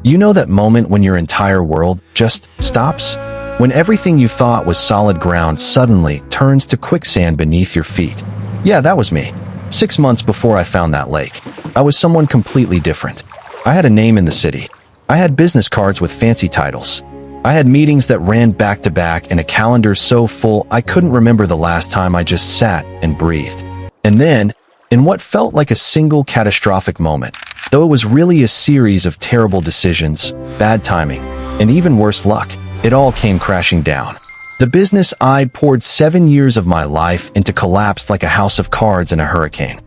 You know that moment when your entire world just stops? When everything you thought was solid ground suddenly turns to quicksand beneath your feet. Yeah, that was me. 6 months before I found that lake, I was someone completely different. I had a name in the city. I had business cards with fancy titles. I had meetings that ran back to back and a calendar so full I couldn't remember the last time I just sat and breathed. And then, in what felt like a single catastrophic moment, though it was really a series of terrible decisions, bad timing, and even worse luck, it all came crashing down. The business I'd poured 7 years of my life into collapsed like a house of cards in a hurricane.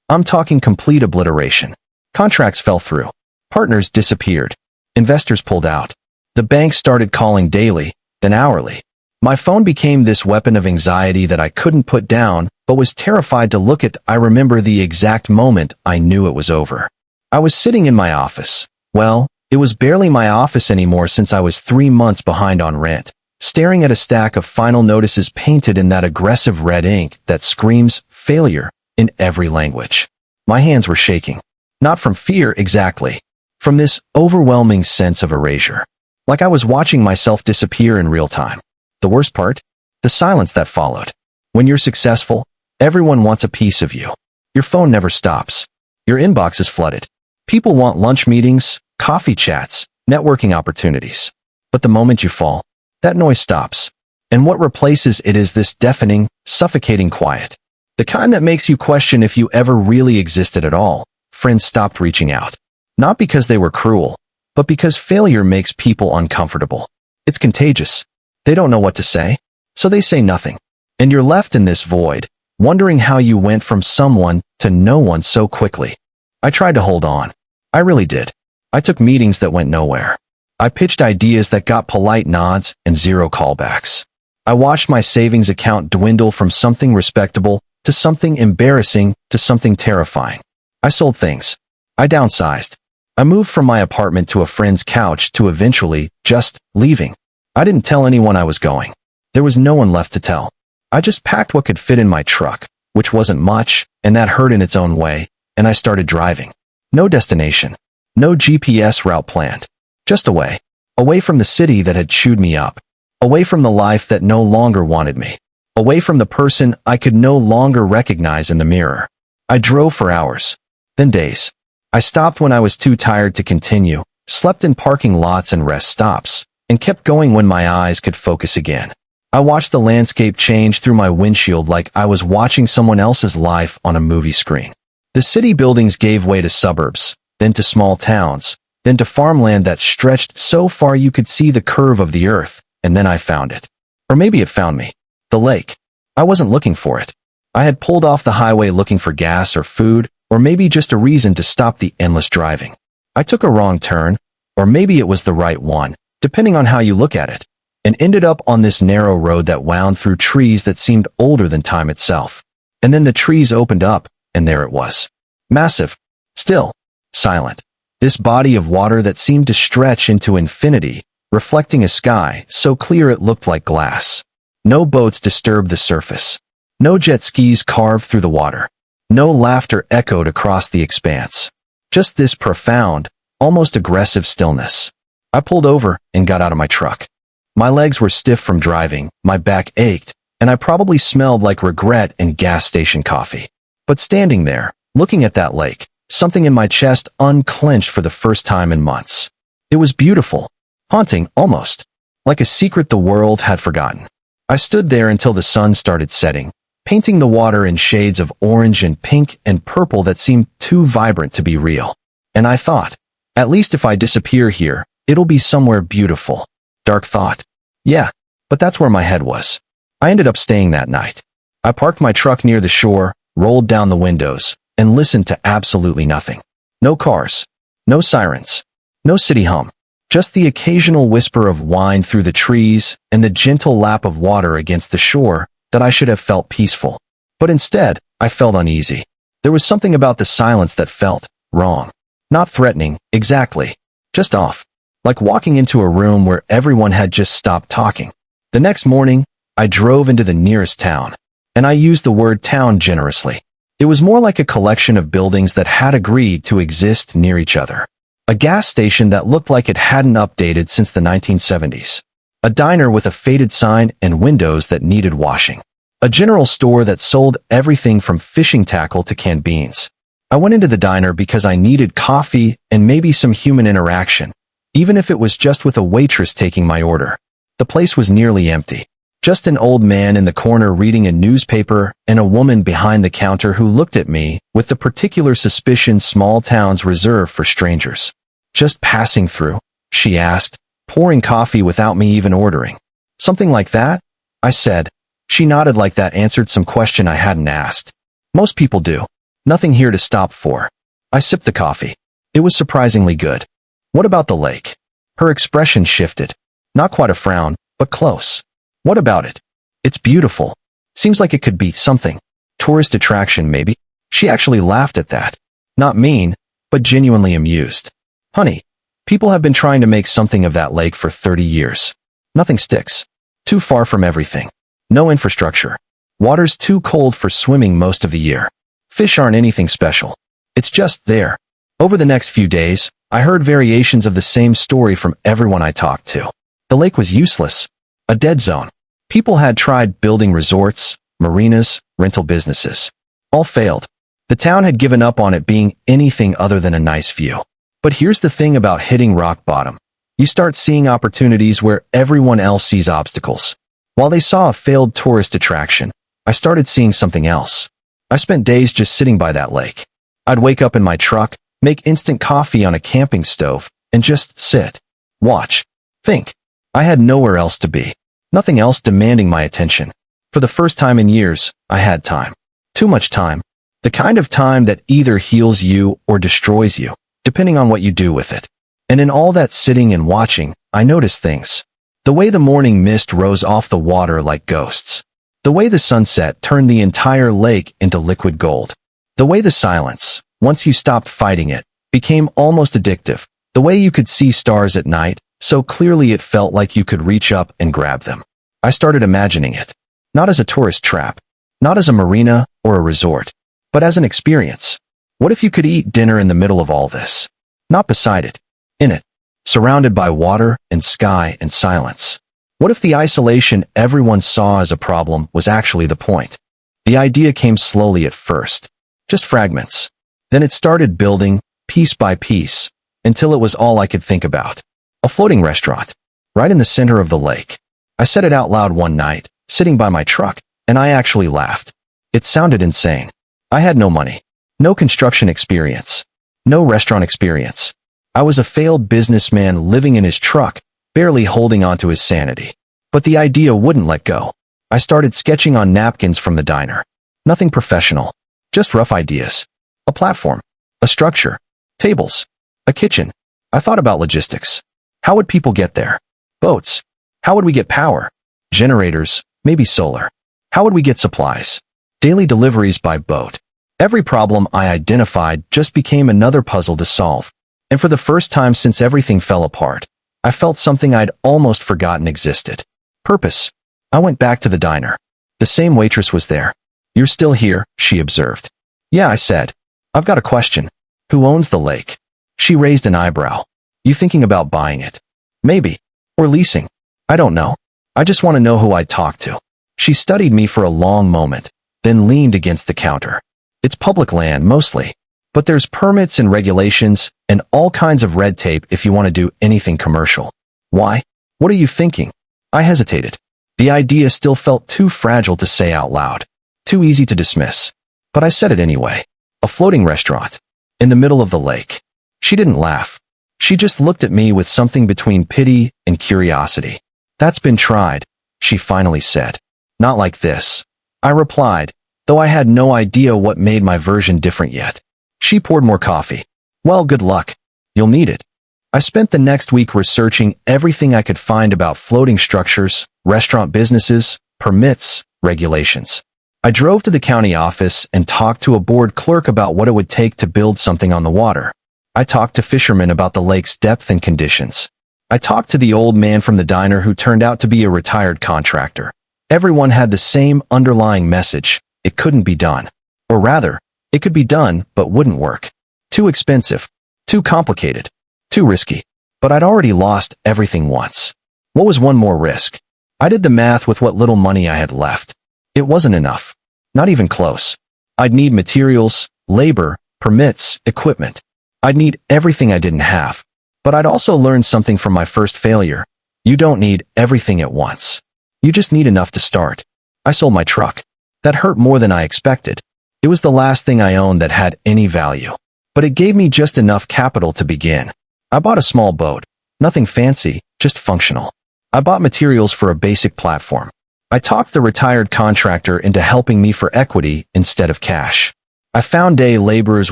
I'm talking complete obliteration. Contracts fell through. Partners disappeared. Investors pulled out. The banks started calling daily, then hourly. My phone became this weapon of anxiety that I couldn't put down, but was terrified to look at. I remember the exact moment I knew it was over. I was sitting in my office. Well, it was barely my office anymore since I was 3 months behind on rent, staring at a stack of final notices painted in that aggressive red ink that screams failure in every language. My hands were shaking. Not from fear exactly. From this overwhelming sense of erasure. Like I was watching myself disappear in real time. The worst part? The silence that followed. When you're successful, everyone wants a piece of you. Your phone never stops. Your inbox is flooded. People want lunch meetings, coffee chats, networking opportunities. But the moment you fall, that noise stops. And what replaces it is this deafening, suffocating quiet. The kind that makes you question if you ever really existed at all. Friends stopped reaching out. Not because they were cruel, but because failure makes people uncomfortable. It's contagious. They don't know what to say, so they say nothing. And you're left in this void, wondering how you went from someone to no one so quickly. I tried to hold on. I really did. I took meetings that went nowhere. I pitched ideas that got polite nods and zero callbacks. I watched my savings account dwindle from something respectable to something embarrassing to something terrifying. I sold things. I downsized. I moved from my apartment to a friend's couch to eventually just leaving. I didn't tell anyone I was going. There was no one left to tell. I just packed what could fit in my truck, which wasn't much, and that hurt in its own way, and I started driving. No destination. No GPS route planned. Just away. Away from the city that had chewed me up. Away from the life that no longer wanted me. Away from the person I could no longer recognize in the mirror. I drove for hours. Then days. I stopped when I was too tired to continue, slept in parking lots and rest stops, and kept going when my eyes could focus again. I watched the landscape change through my windshield like I was watching someone else's life on a movie screen. The city buildings gave way to suburbs, then to small towns, then to farmland that stretched so far you could see the curve of the earth, and then I found it. Or maybe it found me. The lake. I wasn't looking for it. I had pulled off the highway looking for gas or food, or maybe just a reason to stop the endless driving. I took a wrong turn, or maybe it was the right one, depending on how you look at it, and ended up on this narrow road that wound through trees that seemed older than time itself. And then the trees opened up, and there it was. Massive. Still. Silent. This body of water that seemed to stretch into infinity, reflecting a sky so clear it looked like glass. No boats disturbed the surface. No jet skis carved through the water. No laughter echoed across the expanse. Just this profound, almost aggressive stillness. I pulled over and got out of my truck. My legs were stiff from driving, my back ached, and I probably smelled like regret and gas station coffee. But standing there, looking at that lake, something in my chest unclenched for the first time in months. It was beautiful, haunting almost, like a secret the world had forgotten. I stood there until the sun started setting, painting the water in shades of orange and pink and purple that seemed too vibrant to be real. And I thought, at least if I disappear here, it'll be somewhere beautiful. Dark thought. Yeah, but that's where my head was. I ended up staying that night. I parked my truck near the shore, rolled down the windows, and listened to absolutely nothing. No cars. No sirens. No city hum. Just the occasional whisper of wind through the trees and the gentle lap of water against the shore that I should have felt peaceful. But instead, I felt uneasy. There was something about the silence that felt wrong. Not threatening, exactly. Just off. Like walking into a room where everyone had just stopped talking. The next morning, I drove into the nearest town. And I used the word town generously. It was more like a collection of buildings that had agreed to exist near each other. A gas station that looked like it hadn't updated since the 1970s. A diner with a faded sign and windows that needed washing. A general store that sold everything from fishing tackle to canned beans. I went into the diner because I needed coffee and maybe some human interaction, even if it was just with a waitress taking my order. The place was nearly empty. Just an old man in the corner reading a newspaper and a woman behind the counter who looked at me with the particular suspicion small towns reserve for strangers. "Just passing through?" she asked, pouring coffee without me even ordering. "Something like that?" I said. She nodded like that answered some question I hadn't asked. "Most people do. Nothing here to stop for." I sipped the coffee. It was surprisingly good. "What about the lake?" Her expression shifted. Not quite a frown, but close. "What about it?" "It's beautiful. Seems like it could be something. Tourist attraction, maybe?" She actually laughed at that. Not mean, but genuinely amused. "Honey, people have been trying to make something of that lake for 30 years. Nothing sticks. Too far from everything. No infrastructure. Water's too cold for swimming most of the year. Fish aren't anything special. It's just there." Over the next few days, I heard variations of the same story from everyone I talked to. The lake was useless. A dead zone. People had tried building resorts, marinas, rental businesses. All failed. The town had given up on it being anything other than a nice view. But here's the thing about hitting rock bottom. You start seeing opportunities where everyone else sees obstacles. While they saw a failed tourist attraction, I started seeing something else. I spent days just sitting by that lake. I'd wake up in my truck, make instant coffee on a camping stove, and just sit. Watch. Think. I had nowhere else to be. Nothing else demanding my attention. For the first time in years, I had time. Too much time. The kind of time that either heals you or destroys you, depending on what you do with it. And in all that sitting and watching, I noticed things. The way the morning mist rose off the water like ghosts. The way the sunset turned the entire lake into liquid gold. The way the silence, once you stopped fighting it, became almost addictive. The way you could see stars at night, so clearly it felt like you could reach up and grab them. I started imagining it. Not as a tourist trap. Not as a marina or a resort. But as an experience. What if you could eat dinner in the middle of all this? Not beside it. In it. Surrounded by water and sky and silence. What if the isolation everyone saw as a problem was actually the point? The idea came slowly at first. Just fragments. Then it started building, piece by piece, until it was all I could think about. A floating restaurant. Right in the center of the lake. I said it out loud one night, sitting by my truck, and I actually laughed. It sounded insane. I had no money. No construction experience. No restaurant experience. I was a failed businessman living in his truck, barely holding on to his sanity. But the idea wouldn't let go. I started sketching on napkins from the diner. Nothing professional. Just rough ideas. A platform. A structure. Tables. A kitchen. I thought about logistics. How would people get there? Boats. How would we get power? Generators, maybe solar. How would we get supplies? Daily deliveries by boat. Every problem I identified just became another puzzle to solve. And for the first time since everything fell apart, I felt something I'd almost forgotten existed. Purpose. I went back to the diner. The same waitress was there. "You're still here," she observed. "Yeah," I said. "I've got a question. Who owns the lake?" She raised an eyebrow. "You thinking about buying it?" "Maybe. Or leasing. I don't know. I just want to know who I'd talk to." She studied me for a long moment, then leaned against the counter. "It's public land, mostly. But there's permits and regulations and all kinds of red tape if you want to do anything commercial." "Why? What are you thinking?" I hesitated. The idea still felt too fragile to say out loud. Too easy to dismiss. But I said it anyway. A floating restaurant. In the middle of the lake. She didn't laugh. She just looked at me with something between pity and curiosity. "That's been tried," she finally said. "Not like this," I replied, though I had no idea what made my version different yet. She poured more coffee. "Well, good luck. You'll need it." I spent the next week researching everything I could find about floating structures, restaurant businesses, permits, regulations. I drove to the county office and talked to a board clerk about what it would take to build something on the water. I talked to fishermen about the lake's depth and conditions. I talked to the old man from the diner who turned out to be a retired contractor. Everyone had the same underlying message: it couldn't be done. Or rather, It could be done, but wouldn't work. Too expensive. Too complicated. Too risky. But I'd already lost everything once. What was one more risk? I did the math with what little money I had left. It wasn't enough. Not even close. I'd need materials, labor, permits, equipment. I'd need everything I didn't have. But I'd also learned something from my first failure. You don't need everything at once. You just need enough to start. I sold my truck. That hurt more than I expected. It was the last thing I owned that had any value. But it gave me just enough capital to begin. I bought a small boat. Nothing fancy, just functional. I bought materials for a basic platform. I talked the retired contractor into helping me for equity instead of cash. I found day laborers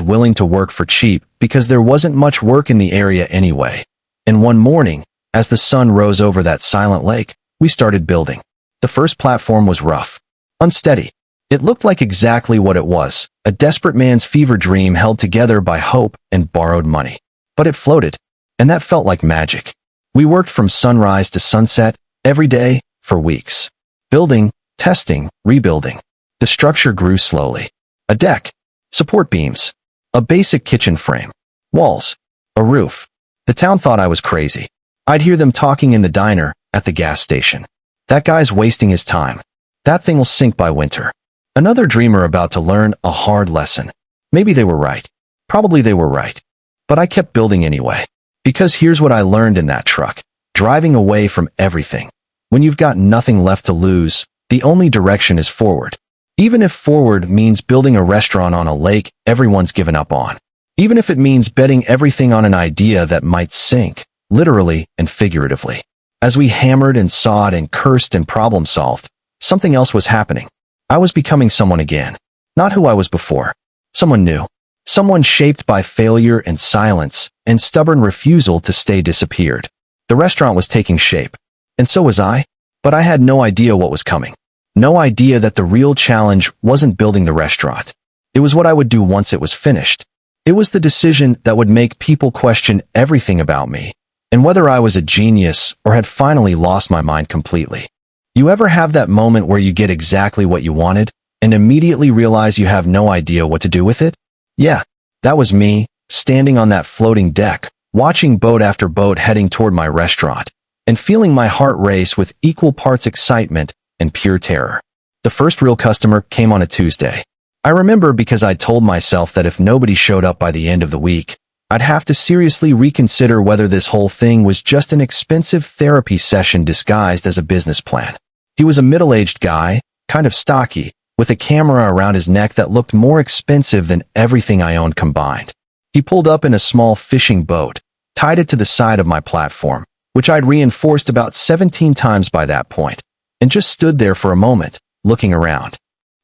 willing to work for cheap because there wasn't much work in the area anyway. And one morning, as the sun rose over that silent lake, we started building. The first platform was rough. Unsteady. It looked like exactly what it was, a desperate man's fever dream held together by hope and borrowed money. But it floated, and that felt like magic. We worked from sunrise to sunset, every day, for weeks. Building, testing, rebuilding. The structure grew slowly. A deck. Support beams. A basic kitchen frame. Walls. A roof. The town thought I was crazy. I'd hear them talking in the diner, at the gas station. That guy's wasting his time. That thing will sink by winter. Another dreamer about to learn a hard lesson. Maybe they were right. Probably they were right. But I kept building anyway. Because here's what I learned in that truck. Driving away from everything. When you've got nothing left to lose, the only direction is forward. Even if forward means building a restaurant on a lake everyone's given up on. Even if it means betting everything on an idea that might sink, literally and figuratively. As we hammered and sawed and cursed and problem-solved, something else was happening. I was becoming someone again. Not who I was before. Someone new. Someone shaped by failure and silence and stubborn refusal to stay disappeared. The restaurant was taking shape. And so was I. But I had no idea what was coming. No idea that the real challenge wasn't building the restaurant. It was what I would do once it was finished. It was the decision that would make people question everything about me, and whether I was a genius or had finally lost my mind completely. You ever have that moment where you get exactly what you wanted, and immediately realize you have no idea what to do with it? Yeah, that was me, standing on that floating deck, watching boat after boat heading toward my restaurant, and feeling my heart race with equal parts excitement and pure terror. The first real customer came on a Tuesday. I remember because I told myself that if nobody showed up by the end of the week, I'd have to seriously reconsider whether this whole thing was just an expensive therapy session disguised as a business plan. He was a middle-aged guy, kind of stocky, with a camera around his neck that looked more expensive than everything I owned combined. He pulled up in a small fishing boat, tied it to the side of my platform, which I'd reinforced about 17 times by that point, and just stood there for a moment, looking around.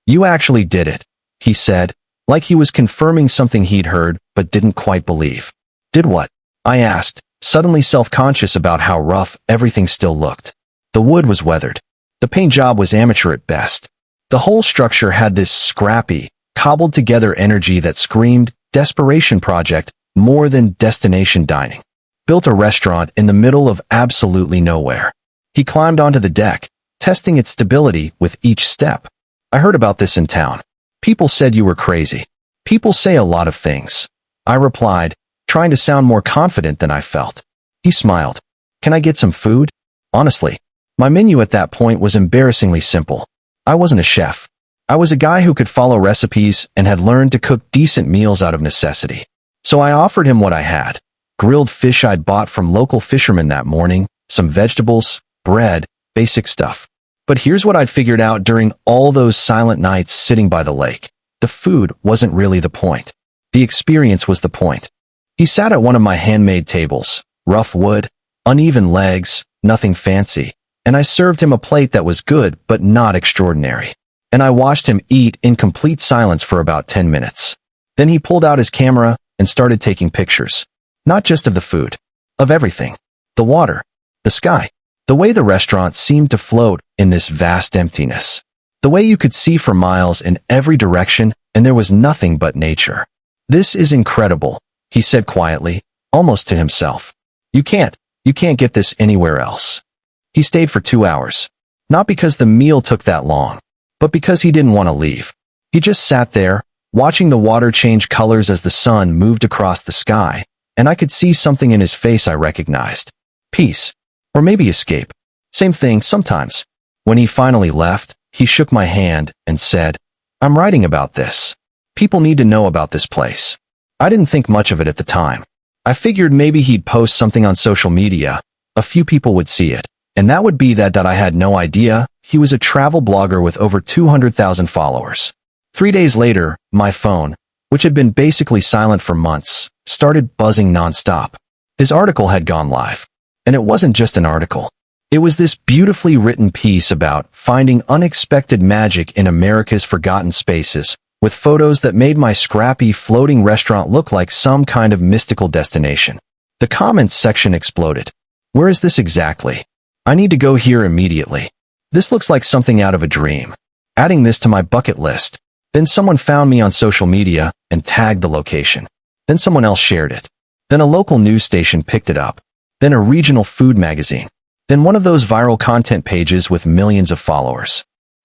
"You actually did it," he said, like he was confirming something he'd heard but didn't quite believe. "Did what?" I asked, suddenly self-conscious about how rough everything still looked. The wood was weathered. The paint job was amateur at best. The whole structure had this scrappy, cobbled-together energy that screamed desperation project more than destination dining. Built a restaurant in the middle of absolutely nowhere. He climbed onto the deck, testing its stability with each step. "I heard about this in town. People said you were crazy. People say a lot of things," I replied, trying to sound more confident than I felt. He smiled. "Can I get some food?" Honestly, my menu at that point was embarrassingly simple. I wasn't a chef. I was a guy who could follow recipes and had learned to cook decent meals out of necessity. So I offered him what I had. Grilled fish I'd bought from local fishermen that morning, some vegetables, bread, basic stuff. But here's what I'd figured out during all those silent nights sitting by the lake. The food wasn't really the point. The experience was the point. He sat at one of my handmade tables, rough wood, uneven legs, nothing fancy, and I served him a plate that was good but not extraordinary. And I watched him eat in complete silence for about 10 minutes. Then he pulled out his camera and started taking pictures. Not just of the food. Of everything. The water. The sky. The way the restaurant seemed to float in this vast emptiness. The way you could see for miles in every direction and there was nothing but nature. "This is incredible," he said quietly, almost to himself. You can't get this anywhere else." He stayed for 2 hours. Not because the meal took that long, but because he didn't want to leave. He just sat there, watching the water change colors as the sun moved across the sky, and I could see something in his face I recognized. Peace. Or maybe escape. Same thing sometimes. When he finally left, he shook my hand and said, "I'm writing about this. People need to know about this place." I didn't think much of it at the time. I figured maybe he'd post something on social media, a few people would see it, and that would be that. I had no idea he was a travel blogger with over 200,000 followers. 3 days later, my phone, which had been basically silent for months, started buzzing nonstop. His article had gone live. And it wasn't just an article. It was this beautifully written piece about finding unexpected magic in America's forgotten spaces, with photos that made my scrappy floating restaurant look like some kind of mystical destination. The comments section exploded. "Where is this exactly? I need to go here immediately. This looks like something out of a dream. Adding this to my bucket list." Then someone found me on social media and tagged the location. Then someone else shared it. Then a local news station picked it up. Then a regional food magazine. Then one of those viral content pages with millions of followers.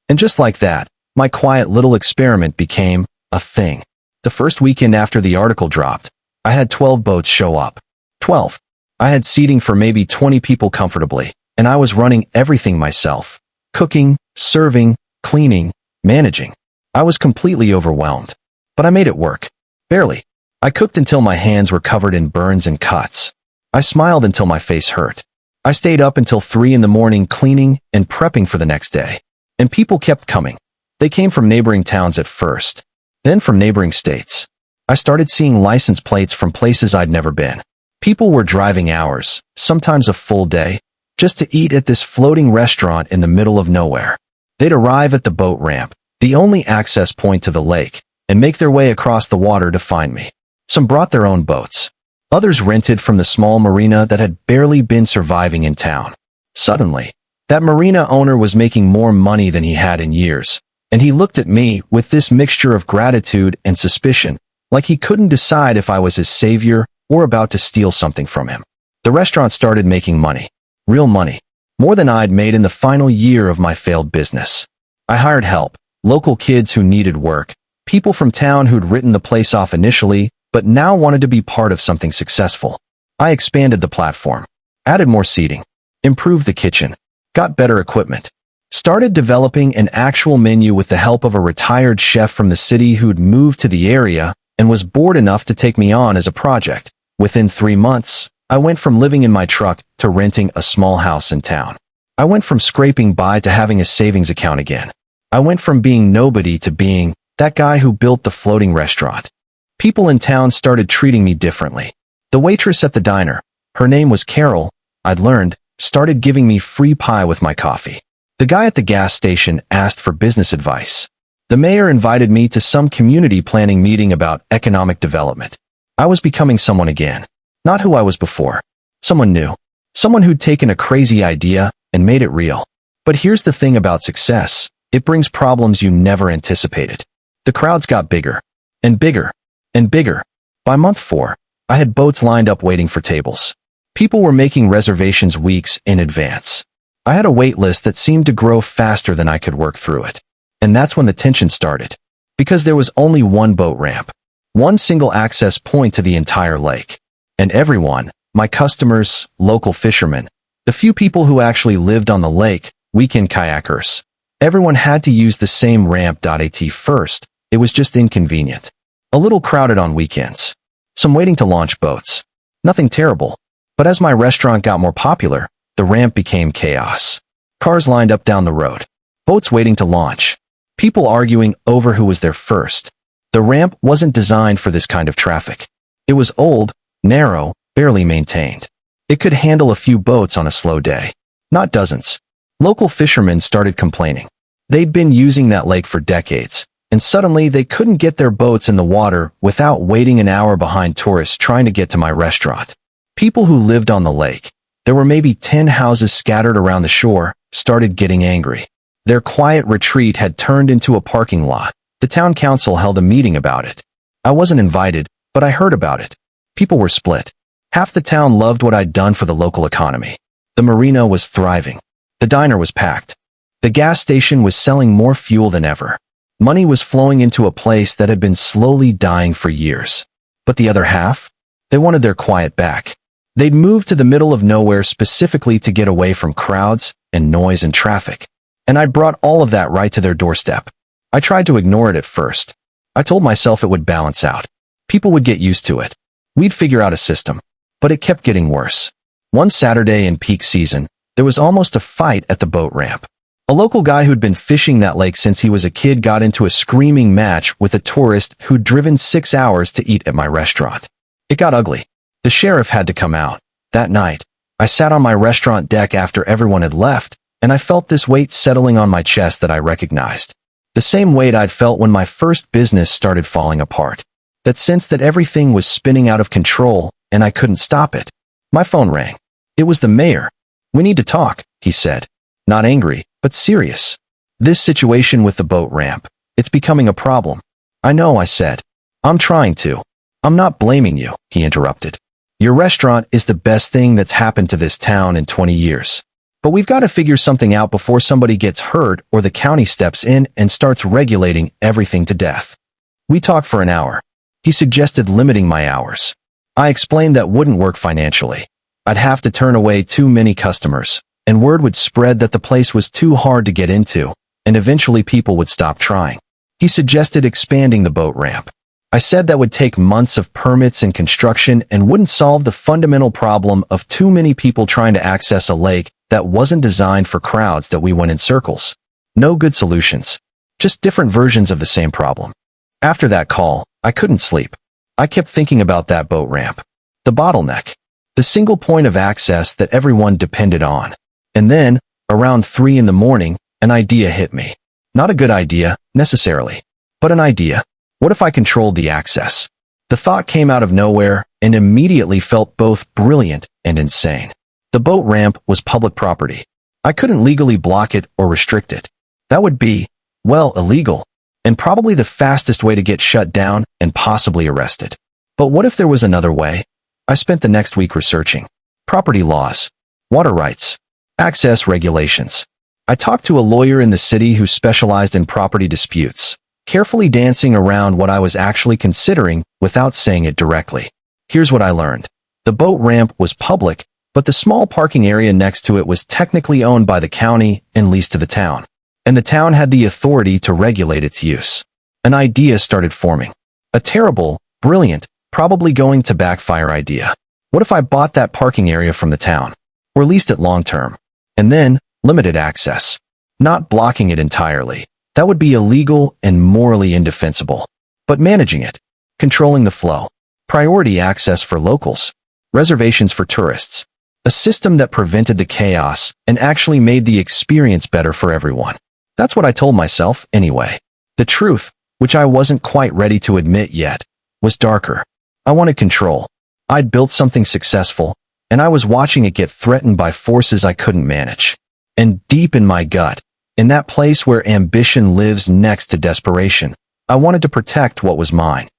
And just like that, my quiet little experiment became a thing. The first weekend after the article dropped, I had 12 boats show up. 12. I had seating for maybe 20 people comfortably, and I was running everything myself. Cooking, serving, cleaning, managing. I was completely overwhelmed. But I made it work. Barely. I cooked until my hands were covered in burns and cuts. I smiled until my face hurt. I stayed up until 3 in the morning cleaning and prepping for the next day. And people kept coming. They came from neighboring towns at first, then from neighboring states. I started seeing license plates from places I'd never been. People were driving hours, sometimes a full day, just to eat at this floating restaurant in the middle of nowhere. They'd arrive at the boat ramp, the only access point to the lake, and make their way across the water to find me. Some brought their own boats. Others rented from the small marina that had barely been surviving in town. Suddenly, that marina owner was making more money than he had in years, and he looked at me with this mixture of gratitude and suspicion, like he couldn't decide if I was his savior or about to steal something from him. The restaurant started making money. Real money. More than I'd made in the final year of my failed business. I hired help, local kids who needed work, people from town who'd written the place off initially, but now wanted to be part of something successful. I expanded the platform, added more seating, improved the kitchen, got better equipment, started developing an actual menu with the help of a retired chef from the city who'd moved to the area and was bored enough to take me on as a project. Within 3 months, I went from living in my truck to renting a small house in town. I went from scraping by to having a savings account again. I went from being nobody to being that guy who built the floating restaurant. People in town started treating me differently. The waitress at the diner, her name was Carol, I'd learned, started giving me free pie with my coffee. The guy at the gas station asked for business advice. The mayor invited me to some community planning meeting about economic development. I was becoming someone again. Not who I was before. Someone new. Someone who'd taken a crazy idea and made it real. But here's the thing about success. It brings problems you never anticipated. The crowds got bigger. And bigger. And bigger. By month 4, I had boats lined up waiting for tables. People were making reservations weeks in advance. I had a wait list that seemed to grow faster than I could work through it. And that's when the tension started. Because there was only one boat ramp. One single access point to the entire lake. And everyone, my customers, local fishermen, the few people who actually lived on the lake, weekend kayakers, everyone had to use the same ramp. At first, it was just inconvenient. A little crowded on weekends. Some waiting to launch boats. Nothing terrible. But as my restaurant got more popular, the ramp became chaos. Cars lined up down the road. Boats waiting to launch. People arguing over who was there first. The ramp wasn't designed for this kind of traffic. It was old, narrow, barely maintained. It could handle a few boats on a slow day. Not dozens. Local fishermen started complaining. They'd been using that lake for decades, and suddenly they couldn't get their boats in the water without waiting an hour behind tourists trying to get to my restaurant. People who lived on the lake, there were maybe 10 houses scattered around the shore, started getting angry. Their quiet retreat had turned into a parking lot. The town council held a meeting about it. I wasn't invited, but I heard about it. People were split. Half the town loved what I'd done for the local economy. The marina was thriving. The diner was packed. The gas station was selling more fuel than ever. Money was flowing into a place that had been slowly dying for years. But the other half? They wanted their quiet back. They'd moved to the middle of nowhere specifically to get away from crowds and noise and traffic. And I brought all of that right to their doorstep. I tried to ignore it at first. I told myself it would balance out. People would get used to it. We'd figure out a system. But it kept getting worse. One Saturday in peak season, there was almost a fight at the boat ramp. A local guy who'd been fishing that lake since he was a kid got into a screaming match with a tourist who'd driven 6 hours to eat at my restaurant. It got ugly. The sheriff had to come out. That night, I sat on my restaurant deck after everyone had left, and I felt this weight settling on my chest that I recognized. The same weight I'd felt when my first business started falling apart. That sense that everything was spinning out of control, and I couldn't stop it. My phone rang. It was the mayor. "We need to talk," he said. Not angry, but serious. "This situation with the boat ramp, it's becoming a problem." "I know," I said. "I'm trying to." "I'm not blaming you," he interrupted. "Your restaurant is the best thing that's happened to this town in 20 years. But we've got to figure something out before somebody gets hurt or the county steps in and starts regulating everything to death." We talked for an hour. He suggested limiting my hours. I explained that wouldn't work financially. I'd have to turn away too many customers, and word would spread that the place was too hard to get into, and eventually people would stop trying. He suggested expanding the boat ramp. I said that would take months of permits and construction and wouldn't solve the fundamental problem of too many people trying to access a lake that wasn't designed for crowds that we went in circles. No good solutions. Just different versions of the same problem. After that call, I couldn't sleep. I kept thinking about that boat ramp. The bottleneck. The single point of access that everyone depended on. And then, around 3 in the morning, an idea hit me. Not a good idea, necessarily, but an idea. What if I controlled the access? The thought came out of nowhere and immediately felt both brilliant and insane. The boat ramp was public property. I couldn't legally block it or restrict it. That would be, well, illegal, and probably the fastest way to get shut down and possibly arrested. But what if there was another way? I spent the next week researching property laws, water rights, access regulations. I talked to a lawyer in the city who specialized in property disputes, carefully dancing around what I was actually considering without saying it directly. Here's what I learned. The boat ramp was public, but the small parking area next to it was technically owned by the county and leased to the town. And the town had the authority to regulate its use. An idea started forming. A terrible, brilliant, probably going to backfire idea. What if I bought that parking area from the town? Or leased it long term? And then, limited access. Not blocking it entirely. That would be illegal and morally indefensible. But managing it. Controlling the flow. Priority access for locals. Reservations for tourists. A system that prevented the chaos and actually made the experience better for everyone. That's what I told myself, anyway. The truth, which I wasn't quite ready to admit yet, was darker. I wanted control. I'd built something successful, and I was watching it get threatened by forces I couldn't manage. And deep in my gut, in that place where ambition lives next to desperation, I wanted to protect what was mine,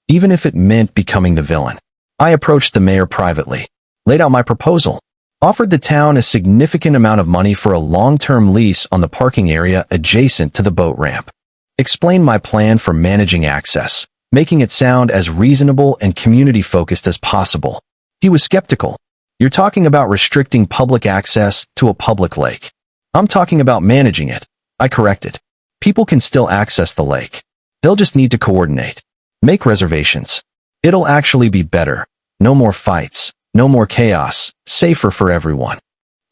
even if it meant becoming the villain. I approached the mayor privately, laid out my proposal, offered the town a significant amount of money for a long-term lease on the parking area adjacent to the boat ramp, explained my plan for managing access, making it sound as reasonable and community-focused as possible. He was skeptical. "You're talking about restricting public access to a public lake." "I'm talking about managing it," I corrected. "People can still access the lake. They'll just need to coordinate. Make reservations. It'll actually be better. No more fights. No more chaos. Safer for everyone.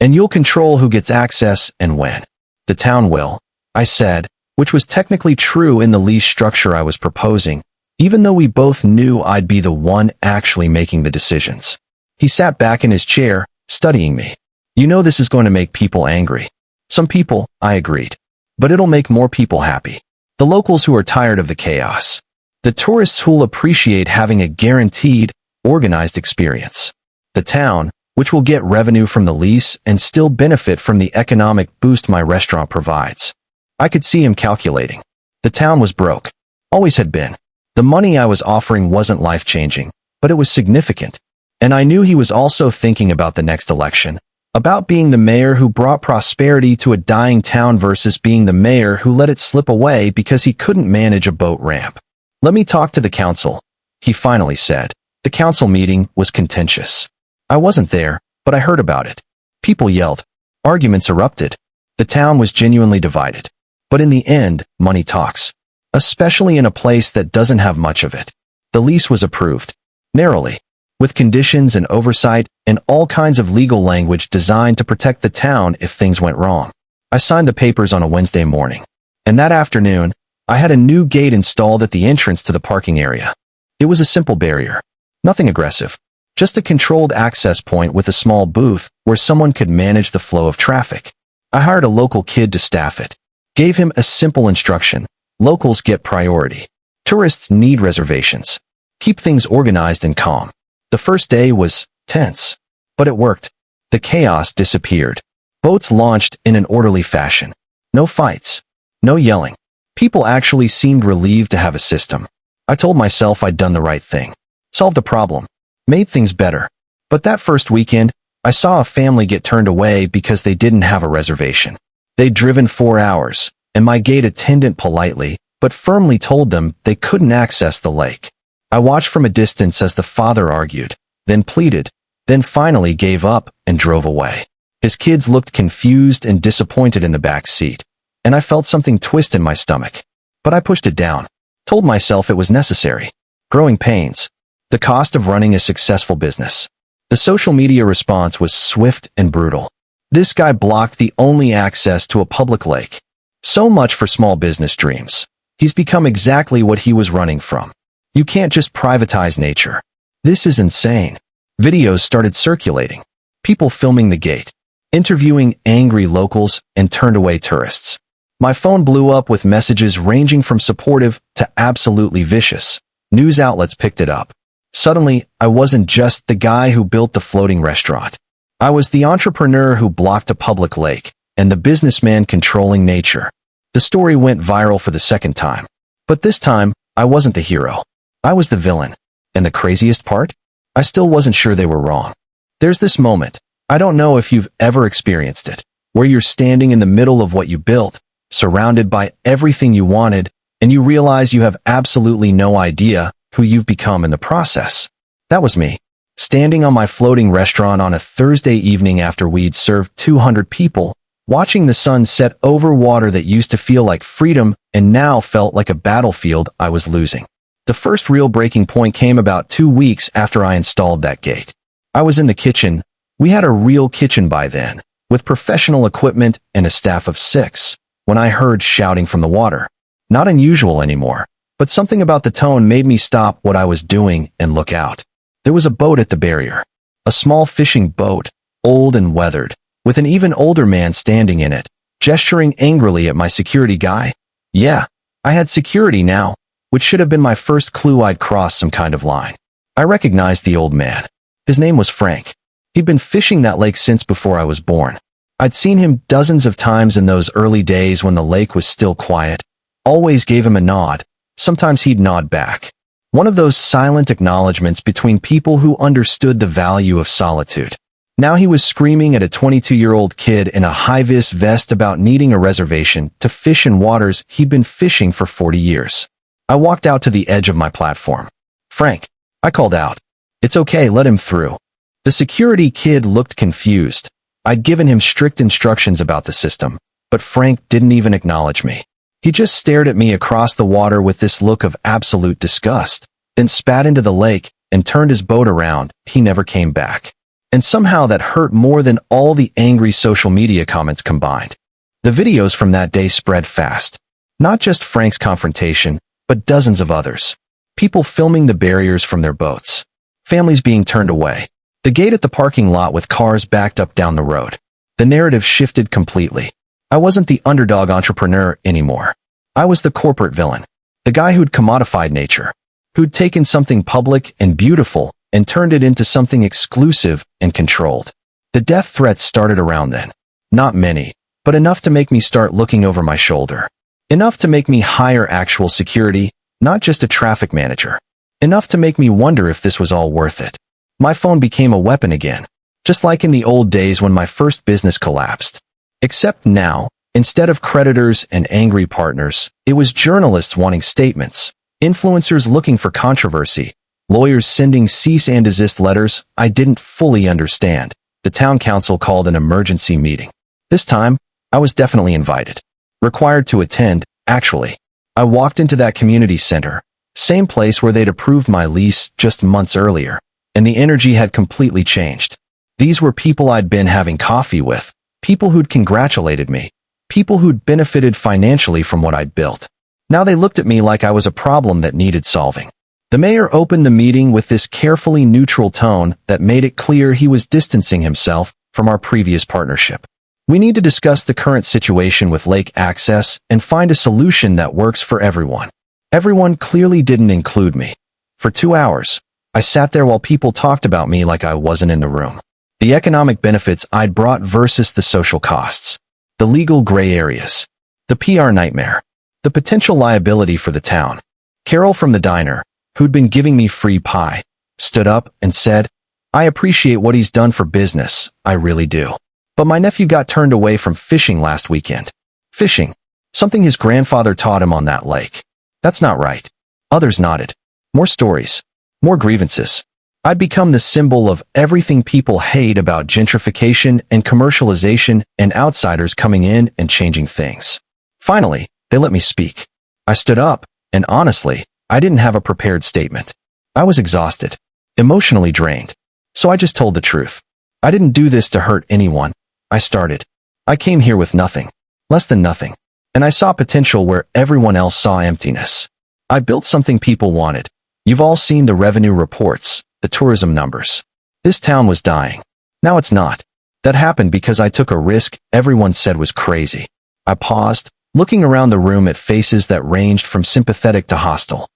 And you'll control who gets access and when." "The town will," I said, which was technically true in the lease structure I was proposing, even though we both knew I'd be the one actually making the decisions. He sat back in his chair, studying me. "You know this is going to make people angry." "Some people," I agreed. "But it'll make more people happy. The locals who are tired of the chaos. The tourists who'll appreciate having a guaranteed, organized experience. The town, which will get revenue from the lease and still benefit from the economic boost my restaurant provides." I could see him calculating. The town was broke. Always had been. The money I was offering wasn't life-changing, but it was significant. And I knew he was also thinking about the next election, About being the mayor who brought prosperity to a dying town versus being the mayor who let it slip away because he couldn't manage a boat ramp. "Let me talk to the council," he finally said. The council meeting was contentious. I wasn't there, but I heard about it. People yelled. Arguments erupted. The town was genuinely divided. But in the end, money talks. Especially in a place that doesn't have much of it. The lease was approved. Narrowly. With conditions and oversight and all kinds of legal language designed to protect the town if things went wrong. I signed the papers on a Wednesday morning. And that afternoon, I had a new gate installed at the entrance to the parking area. It was a simple barrier. Nothing aggressive. Just a controlled access point with a small booth where someone could manage the flow of traffic. I hired a local kid to staff it. Gave him a simple instruction. Locals get priority. Tourists need reservations. Keep things organized and calm. The first day was tense. But it worked. The chaos disappeared. Boats launched in an orderly fashion. No fights. No yelling. People actually seemed relieved to have a system. I told myself I'd done the right thing. Solved a problem. Made things better. But that first weekend, I saw a family get turned away because they didn't have a reservation. They'd driven 4 hours, and my gate attendant politely, but firmly told them they couldn't access the lake. I watched from a distance as the father argued, then pleaded, then finally gave up and drove away. His kids looked confused and disappointed in the back seat, and I felt something twist in my stomach. But I pushed it down. Told myself it was necessary. Growing pains. The cost of running a successful business. The social media response was swift and brutal. This guy blocked the only access to a public lake. So much for small business dreams. He's become exactly what he was running from. You can't just privatize nature. This is insane. Videos started circulating. People filming the gate. Interviewing angry locals and turned away tourists. My phone blew up with messages ranging from supportive to absolutely vicious. News outlets picked it up. Suddenly, I wasn't just the guy who built the floating restaurant. I was the entrepreneur who blocked a public lake, and the businessman controlling nature. The story went viral for the second time. But this time, I wasn't the hero. I was the villain. And the craziest part? I still wasn't sure they were wrong. There's this moment, I don't know if you've ever experienced it, where you're standing in the middle of what you built, surrounded by everything you wanted, and you realize you have absolutely no idea who you've become in the process. That was me, standing on my floating restaurant on a Thursday evening after we'd served 200 people, watching the sun set over water that used to feel like freedom and now felt like a battlefield I was losing. The first real breaking point came about 2 weeks after I installed that gate. I was in the kitchen. We had a real kitchen by then, with professional equipment and a staff of 6, when I heard shouting from the water. Not unusual anymore. But something about the tone made me stop what I was doing and look out. There was a boat at the barrier. A small fishing boat, old and weathered, with an even older man standing in it, gesturing angrily at my security guy. Yeah, I had security now, which should have been my first clue I'd crossed some kind of line. I recognized the old man. His name was Frank. He'd been fishing that lake since before I was born. I'd seen him dozens of times in those early days when the lake was still quiet. Always gave him a nod. Sometimes he'd nod back. One of those silent acknowledgments between people who understood the value of solitude. Now he was screaming at a 22-year-old kid in a high-vis vest about needing a reservation to fish in waters he'd been fishing for 40 years. I walked out to the edge of my platform. "Frank," I called out. "It's okay, let him through." The security kid looked confused. I'd given him strict instructions about the system, but Frank didn't even acknowledge me. He just stared at me across the water with this look of absolute disgust, then spat into the lake and turned his boat around. He never came back. And somehow that hurt more than all the angry social media comments combined. The videos from that day spread fast. Not just Frank's confrontation, but dozens of others. People filming the barriers from their boats. Families being turned away. The gate at the parking lot with cars backed up down the road. The narrative shifted completely. I wasn't the underdog entrepreneur anymore. I was the corporate villain. The guy who'd commodified nature. Who'd taken something public and beautiful and turned it into something exclusive and controlled. The death threats started around then. Not many, but enough to make me start looking over my shoulder. Enough to make me hire actual security, not just a traffic manager. Enough to make me wonder if this was all worth it. My phone became a weapon again. just like in the old days when my first business collapsed. Except now, instead of creditors and angry partners, it was journalists wanting statements, influencers looking for controversy, lawyers sending cease and desist letters I didn't fully understand. The town council called an emergency meeting. This time, I was definitely invited. Required to attend, actually. I walked into that community center, same place where they'd approved my lease just months earlier, and the energy had completely changed. These were people I'd been having coffee with, people who'd congratulated me, people who'd benefited financially from what I'd built. Now they looked at me like I was a problem that needed solving. The mayor opened the meeting with this carefully neutral tone that made it clear he was distancing himself from our previous partnership. We need to discuss the current situation with lake access and find a solution that works for everyone. Everyone clearly didn't include me. For 2 hours, I sat there while people talked about me like I wasn't in the room. The economic benefits I'd brought versus the social costs. The legal gray areas. The PR nightmare. The potential liability for the town. Carol from the diner, who'd been giving me free pie, stood up and said, "I appreciate what he's done for business, I really do. But my nephew got turned away from fishing last weekend." Fishing. Something his grandfather taught him on that lake. That's not right. Others nodded. More stories. More grievances. I'd become the symbol of everything people hate about gentrification and commercialization and outsiders coming in and changing things. Finally, they let me speak. I stood up, and honestly, I didn't have a prepared statement. I was exhausted, emotionally drained. So I just told the truth. I didn't do this to hurt anyone. I came here with nothing, less than nothing, and I saw potential where everyone else saw emptiness. I built something people wanted. You've all seen the revenue reports, the tourism numbers. This town was dying. Now it's not. That happened because I took a risk everyone said was crazy. I paused, looking around the room at faces that ranged from sympathetic to hostile.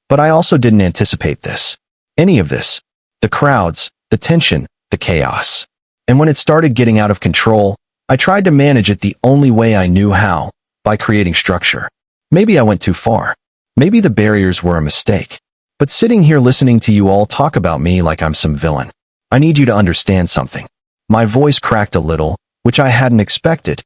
But I also didn't anticipate this. Any of this. The crowds, the tension, the chaos. And when it started getting out of control, I tried to manage it the only way I knew how, by creating structure. Maybe I went too far. Maybe the barriers were a mistake. But sitting here listening to you all talk about me like I'm some villain, I need you to understand something. My voice cracked a little, which I hadn't expected.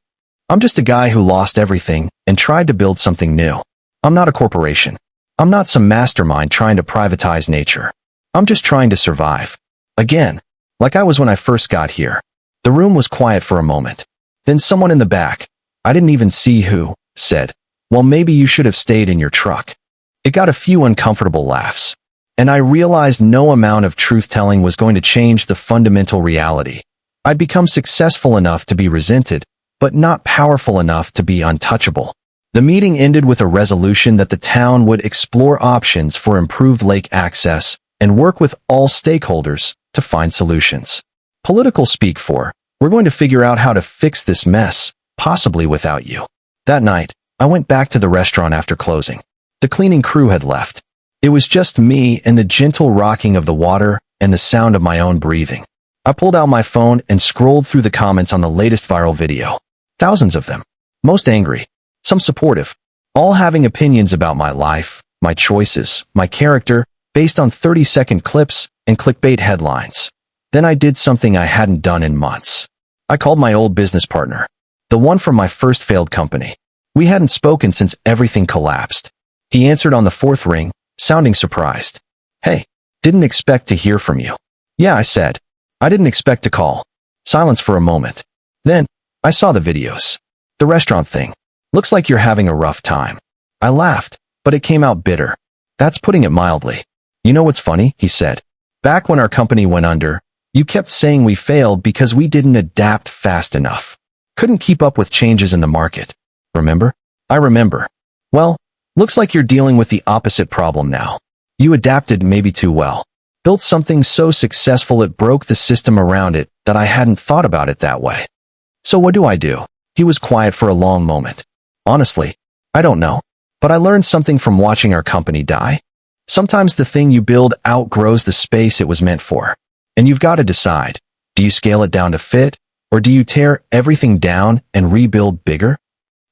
I'm just a guy who lost everything and tried to build something new. I'm not a corporation. I'm not some mastermind trying to privatize nature. I'm just trying to survive. Again. Like I was when I first got here. The room was quiet for a moment. Then someone in the back, I didn't even see who, said, "Well, maybe you should have stayed in your truck." It got a few uncomfortable laughs. And I realized no amount of truth-telling was going to change the fundamental reality. I'd become successful enough to be resented, but not powerful enough to be untouchable. The meeting ended with a resolution that the town would explore options for improved lake access and work with all stakeholders to find solutions. Political speak for, we're going to figure out how to fix this mess, possibly without you. That night, I went back to the restaurant after closing. The cleaning crew had left. It was just me and the gentle rocking of the water and the sound of my own breathing. I pulled out my phone and scrolled through the comments on the latest viral video. Thousands of them. Most angry. Some supportive. All having opinions about my life, my choices, my character, based on 30-second clips and clickbait headlines. Then I did something I hadn't done in months. I called my old business partner, the one from my first failed company. We hadn't spoken since everything collapsed. He answered on the fourth ring, sounding surprised. "Hey, didn't expect to hear from you." "Yeah," I said. "I didn't expect to call." Silence for a moment. Then, I saw the videos. The restaurant thing. "Looks like you're having a rough time." I laughed, but it came out bitter. "That's putting it mildly." "You know what's funny?" he said. "Back when our company went under, you kept saying we failed because we didn't adapt fast enough. Couldn't keep up with changes in the market. Remember?" "I remember." "Well, looks like you're dealing with the opposite problem now. You adapted maybe too well. Built something so successful it broke the system around it that I hadn't thought about it that way." "So what do I do?" He was quiet for a long moment. "Honestly, I don't know. But I learned something from watching our company die. Sometimes the thing you build outgrows the space it was meant for. And you've got to decide, do you scale it down to fit, or do you tear everything down and rebuild bigger?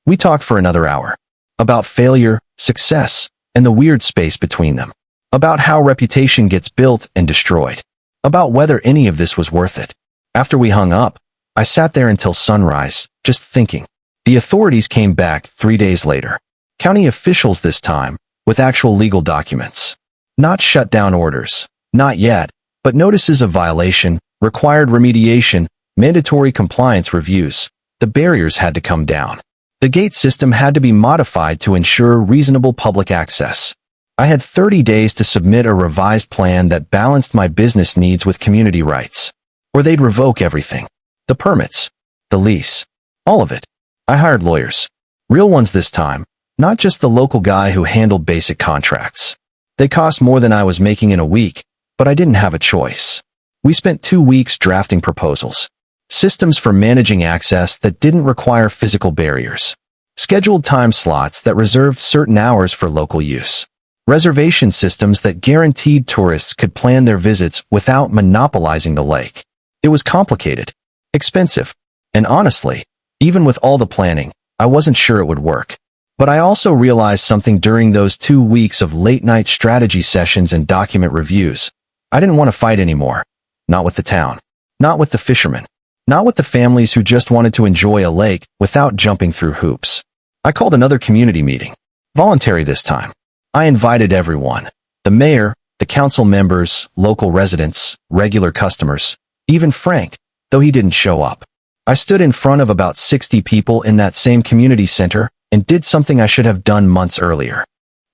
We talked for another hour. About failure, success, and the weird space between them. About how reputation gets built and destroyed. About whether any of this was worth it. After we hung up, I sat there until sunrise, just thinking. The authorities came back 3 days later. County officials this time, with actual legal documents. Not shutdown orders. Not yet, but notices of violation, required remediation, mandatory compliance reviews. The barriers had to come down. The gate system had to be modified to ensure reasonable public access. I had 30 days to submit a revised plan that balanced my business needs with community rights. Or they'd revoke everything. The permits. The lease. All of it. I hired lawyers. Real ones this time, not just the local guy who handled basic contracts. They cost more than I was making in a week, but I didn't have a choice. We spent 2 weeks drafting proposals. Systems for managing access that didn't require physical barriers. Scheduled time slots that reserved certain hours for local use. Reservation systems that guaranteed tourists could plan their visits without monopolizing the lake. It was complicated, expensive, and honestly, even with all the planning, I wasn't sure it would work. But I also realized something during those 2 weeks of late-night strategy sessions and document reviews. I didn't want to fight anymore. Not with the town. Not with the fishermen. Not with the families who just wanted to enjoy a lake without jumping through hoops. I called another community meeting. Voluntary this time. I invited everyone. The mayor, the council members, local residents, regular customers, even Frank, though he didn't show up. I stood in front of about 60 people in that same community center and did something I should have done months earlier.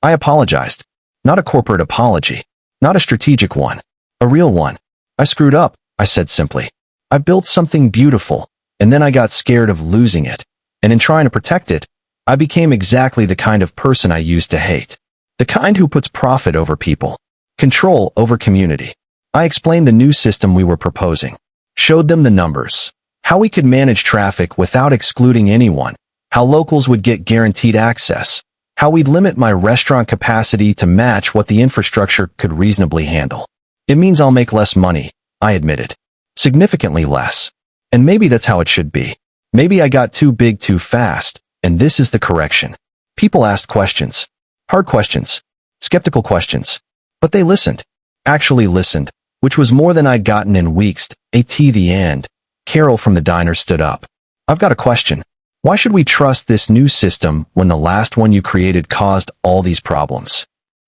I apologized. Not a corporate apology. Not a strategic one. A real one. I screwed up, I said simply. I built something beautiful, and then I got scared of losing it. And in trying to protect it, I became exactly the kind of person I used to hate. The kind who puts profit over people. Control over community. I explained the new system we were proposing. Showed them the numbers. How we could manage traffic without excluding anyone. How locals would get guaranteed access. How we'd limit my restaurant capacity to match what the infrastructure could reasonably handle. It means I'll make less money, I admitted. Significantly less. And maybe that's how it should be. Maybe I got too big too fast, and this is the correction. People asked questions. Hard questions. Skeptical questions. But they listened. Actually listened, which was more than I'd gotten in weeks. The end. Carol from the diner stood up. I've got a question. Why should we trust this new system when the last one you created caused all these problems?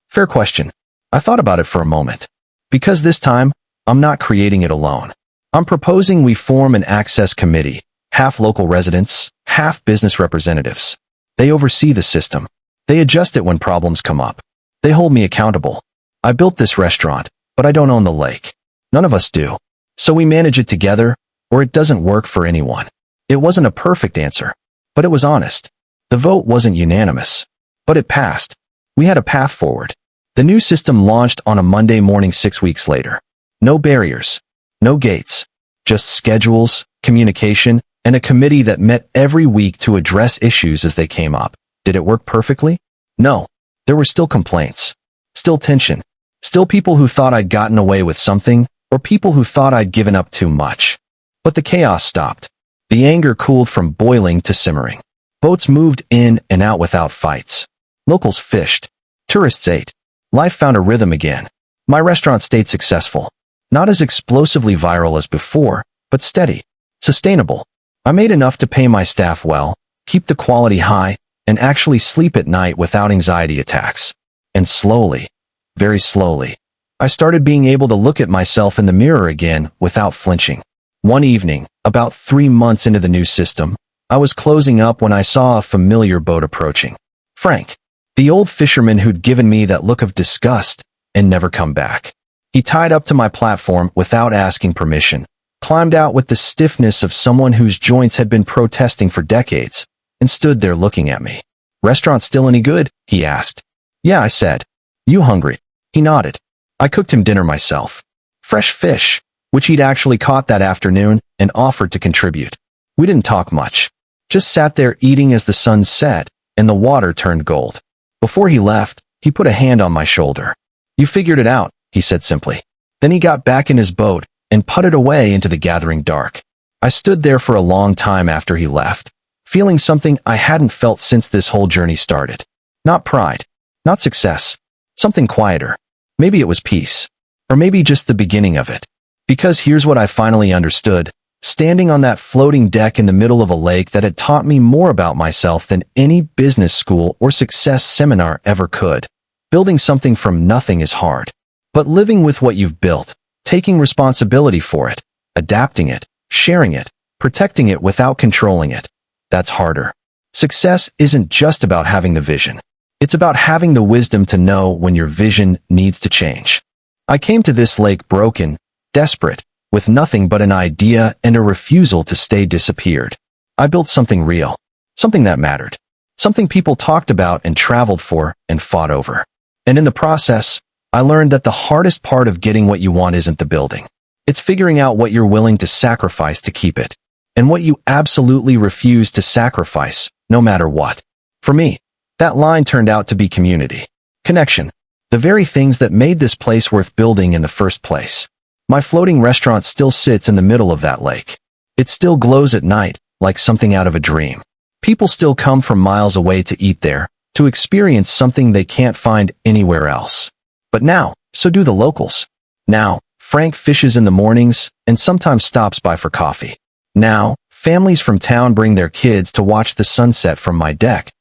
Fair question. I thought about it for a moment. Because this time, I'm not creating it alone. I'm proposing we form an access committee, half local residents, half business representatives. They oversee the system. They adjust it when problems come up. They hold me accountable. I built this restaurant, but I don't own the lake. None of us do. So we manage it together, or it doesn't work for anyone. It wasn't a perfect answer, but it was honest. The vote wasn't unanimous, but it passed. We had a path forward. The new system launched on a Monday morning 6 weeks later. No barriers, no gates, just schedules, communication, and a committee that met every week to address issues as they came up. Did it work perfectly? No. There were still complaints, still tension, still people who thought I'd gotten away with something, or people who thought I'd given up too much. But the chaos stopped. The anger cooled from boiling to simmering. Boats moved in and out without fights. Locals fished. Tourists ate. Life found a rhythm again. My restaurant stayed successful. Not as explosively viral as before, but steady. Sustainable. I made enough to pay my staff well, keep the quality high, and actually sleep at night without anxiety attacks. And slowly, very slowly, I started being able to look at myself in the mirror again without flinching. One evening, about 3 months into the new system, I was closing up when I saw a familiar boat approaching. Frank, the old fisherman who'd given me that look of disgust and never come back. He tied up to my platform without asking permission, climbed out with the stiffness of someone whose joints had been protesting for decades, and stood there looking at me. Restaurant still any good? He asked. Yeah, I said. You hungry? He nodded. I cooked him dinner myself. Fresh fish, which he'd actually caught that afternoon, and offered to contribute. We didn't talk much. Just sat there eating as the sun set, and the water turned gold. Before he left, he put a hand on my shoulder. You figured it out, he said simply. Then he got back in his boat, and putted away into the gathering dark. I stood there for a long time after he left, feeling something I hadn't felt since this whole journey started. Not pride. Not success. Something quieter. Maybe it was peace. Or maybe just the beginning of it. Because here's what I finally understood. standing on that floating deck in the middle of a lake that had taught me more about myself than any business school or success seminar ever could. Building something from nothing is hard. But living with what you've built, taking responsibility for it, adapting it, sharing it, protecting it without controlling it, that's harder. Success isn't just about having the vision. It's about having the wisdom to know when your vision needs to change. I came to this lake broken, desperate, with nothing but an idea and a refusal to stay disappeared. I built something real, something that mattered, something people talked about and traveled for and fought over. And in the process, I learned that the hardest part of getting what you want isn't the building. It's figuring out what you're willing to sacrifice to keep it, and what you absolutely refuse to sacrifice, no matter what. For me, that line turned out to be community. Connection. The very things that made this place worth building in the first place. My floating restaurant still sits in the middle of that lake. It still glows at night, like something out of a dream. People still come from miles away to eat there, to experience something they can't find anywhere else. But now, so do the locals. Now, Frank fishes in the mornings and sometimes stops by for coffee. Now, families from town bring their kids to watch the sunset from my deck.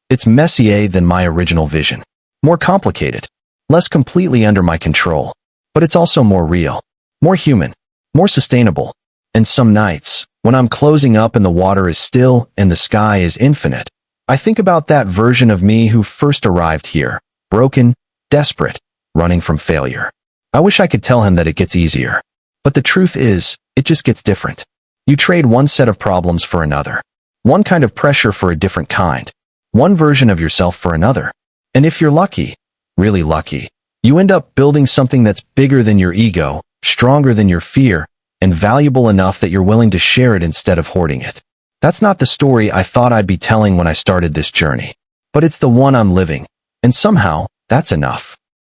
It's messier than my original vision. More complicated. Less completely under my control. But it's also more real. More human. More sustainable. And some nights, when I'm closing up and the water is still and the sky is infinite, I think about that version of me who first arrived here, broken, desperate, running from failure. I wish I could tell him that it gets easier. But the truth is, it just gets different. You trade one set of problems for another. One kind of pressure for a different kind. One version of yourself for another. And if you're lucky, really lucky, you end up building something that's bigger than your ego, stronger than your fear, and valuable enough that you're willing to share it instead of hoarding it. That's not the story I thought I'd be telling when I started this journey. But it's the one I'm living. And somehow, that's enough.